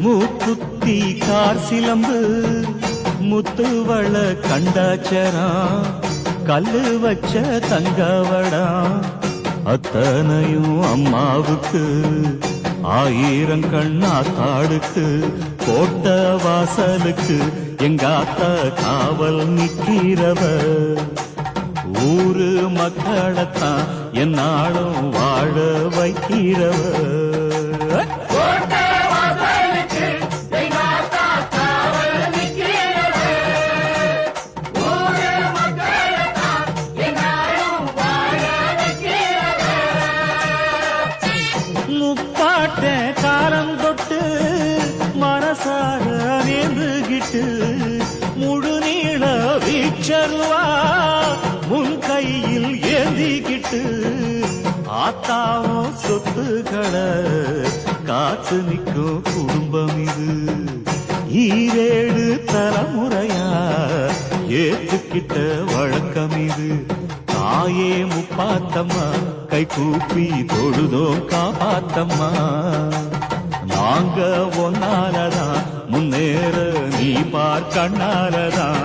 மூக்குத்தி கார் சிலம்பு முத்துவள கண்டாச்சரா கல்லு வச்ச தங்கவடா அத்தனையும் அம்மாவுக்கு 1000 கண்ணா காடுக்கு கோட்ட வாசலுக்கு எங்க அத்தா காவல் நிற்கிறவ ஊரு மக்களத்தான் என்னாலும் வாழ வைக்கிறவ முப்பாட்ட காலம் தொட்டு மனசார நேர்ந்துகிட்டு முழு நீள வீச்சருவா முன் கையில் ஏந்திக்கிட்டு ஆத்தாவும் சொத்துக்களை காத்து நிற்கும் குடும்பம் இது 7 தலைமுறையா ஏத்துக்கிட்ட வழக்கம் இது தாயே முப்பாத்தம்மா கை கூப்பி தொழுதோ காப்பாத்தம்மா நாங்க ஒன்னாலதான் முன்னேற நீ பார் கண்ணாலதான்